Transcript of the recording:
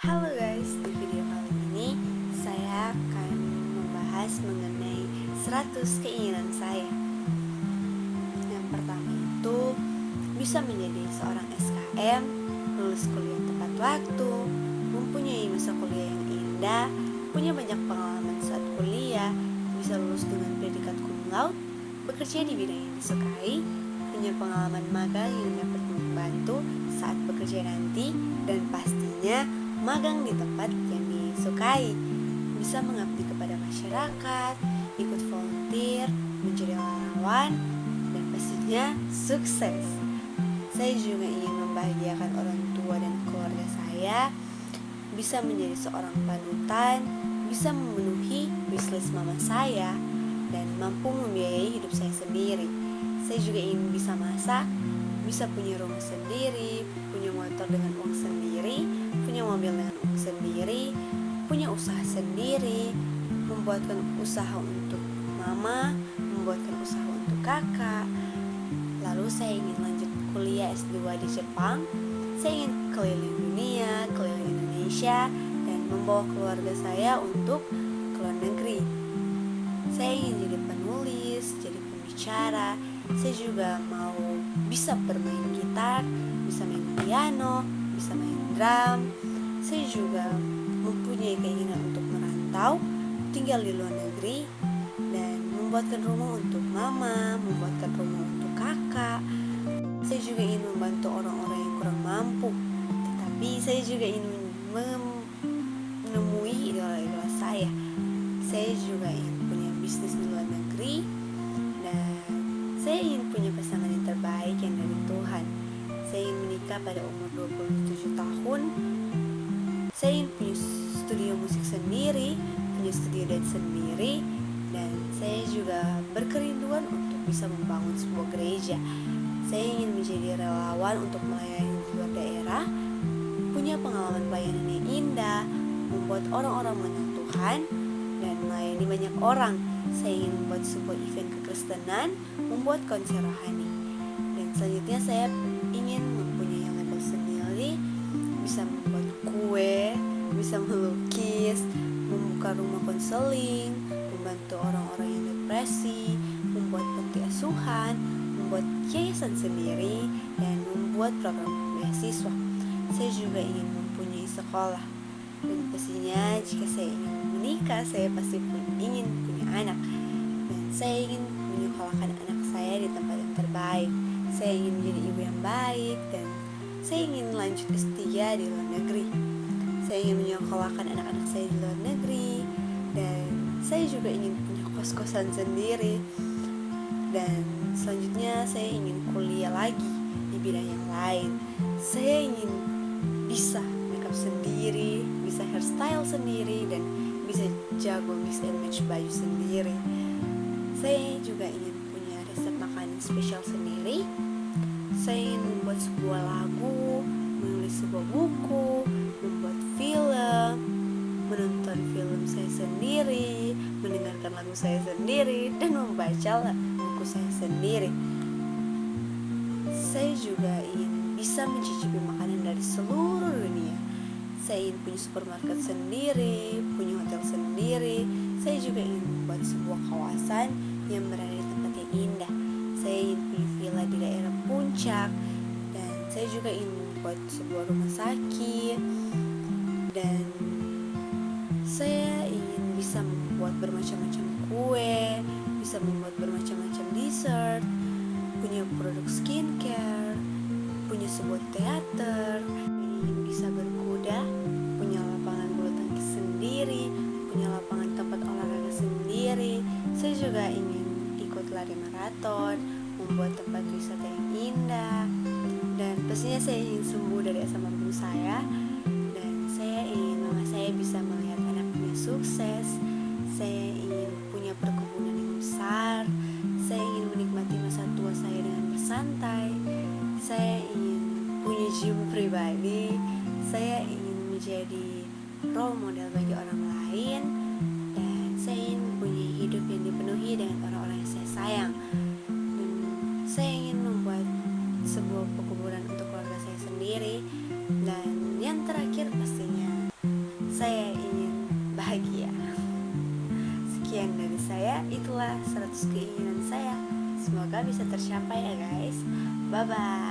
Halo guys, di video kali ini saya akan membahas mengenai 100 keinginan saya. Yang pertama itu bisa menjadi seorang SKM, lulus kuliah tepat waktu, mempunyai masa kuliah yang indah, punya banyak pengalaman saat kuliah, bisa lulus dengan predikat cum laude, bekerja di bidang yang disukai, punya pengalaman magang yang dapat membantu saat bekerja nanti, dan pastinya magang di tempat yang disukai, bisa mengabdi kepada masyarakat, ikut volunteer, menjadi relawan, dan pastinya sukses. Saya juga ingin membahagiakan orang tua dan keluarga saya, bisa menjadi seorang panutan, bisa memenuhi wishlist mama saya, dan mampu membiayai hidup saya sendiri. Saya juga ingin bisa masak, bisa punya rumah sendiri, punya motor dengan uang sendiri, punya mobil dengan uang sendiri, punya usaha sendiri, membuatkan usaha untuk mama, membuatkan usaha untuk kakak. Lalu saya ingin lanjut kuliah S2 di Jepang. Saya ingin keliling dunia, keliling Indonesia, dan membawa keluarga saya untuk ke luar negeri. Saya ingin jadi penulis, jadi pembicara. Saya juga mau bisa bermain gitar, bisa main piano, bisa main drum. Saya juga mempunyai keinginan untuk merantau, tinggal di luar negeri, dan membuatkan rumah untuk mama, membuatkan rumah untuk kakak. Saya juga ingin membantu orang-orang yang kurang mampu, tetapi saya juga ingin menemui idola-idola saya. Saya juga ingin punya bisnis di luar negeri, dan saya ingin punya pasangan yang terbaik yang dari Tuhan. Saya ingin menikah pada umur 27 tahun. Saya ingin punya studio musik sendiri, punya studio dance sendiri, dan saya juga berkerinduan untuk bisa membangun sebuah gereja. Saya ingin menjadi relawan untuk melayani di luar daerah, punya pengalaman pelayanan yang indah, membuat orang-orang mengenal Tuhan, dan melayani banyak orang. Saya ingin membuat sebuah event kekristenan, membuat konser rohani. Dan selanjutnya saya ingin mempunyai label sendiri, bisa membuat kue, bisa melukis, membuka rumah konseling, membantu orang-orang yang depresi, membuat panti asuhan, membuat yayasan sendiri, dan membuat program beasiswa. Saya juga ingin mempunyai sekolah. Dan pastinya jika saya ingin menikah, saya pasti ingin punya anak. Dan saya ingin menyekolahkan anak saya di tempat yang terbaik. Saya ingin menjadi ibu yang baik, dan saya ingin lanjut S3 di luar negeri. Saya ingin menyekolahkan anak-anak saya di luar negeri, dan saya juga ingin punya kos-kosan sendiri. Dan selanjutnya saya ingin kuliah lagi di bidang yang lain. Saya ingin bisa makeup sendiri, bisa hairstyle sendiri, dan bisa jago mix and match baju sendiri. Saya juga ingin punya resep makanan spesial sendiri. Saya ingin membuat sebuah lagu, menulis sebuah buku, membuat film, menonton film saya sendiri, mendengarkan lagu saya sendiri, dan membaca buku saya sendiri. Saya juga ingin bisa mencicipi makanan dari seluruh dunia. Saya ingin punya supermarket sendiri, punya hotel sendiri. Saya juga ingin membuat sebuah kawasan yang berada di tempat yang indah. Saya ingin punya villa di daerah puncak, dan saya juga ingin membuat sebuah rumah sakit, dan saya ingin bisa membuat bermacam-macam kue, bisa membuat bermacam-macam dessert, punya produk skincare, punya sebuah teater, ingin bisa berkuda, punya lapangan bulu tangkis sendiri, punya lapangan tempat olahraga sendiri. Saya juga ingin ikut lari maraton, membuat tempat wisata yang indah, dan pastinya saya ingin sembuh dari asam lambung saya, dan saya ingin mama saya bisa melihat anaknya sukses. Saya ingin punya perkebunan yang besar. Saya ingin menikmati masa tua saya dengan bersantai. Saya ingin punya gym pribadi. Saya ingin menjadi role model bagi orang lain, dan saya ingin mempunyai hidup yang dipenuhi dengan orang-orang yang saya sayang. Dan saya ingin membuat sebuah pekuburan untuk keluarga saya sendiri. Dan yang terakhir pastinya sekian dari saya. Itulah 100 keinginan saya. Semoga bisa tercapai ya guys. Bye bye.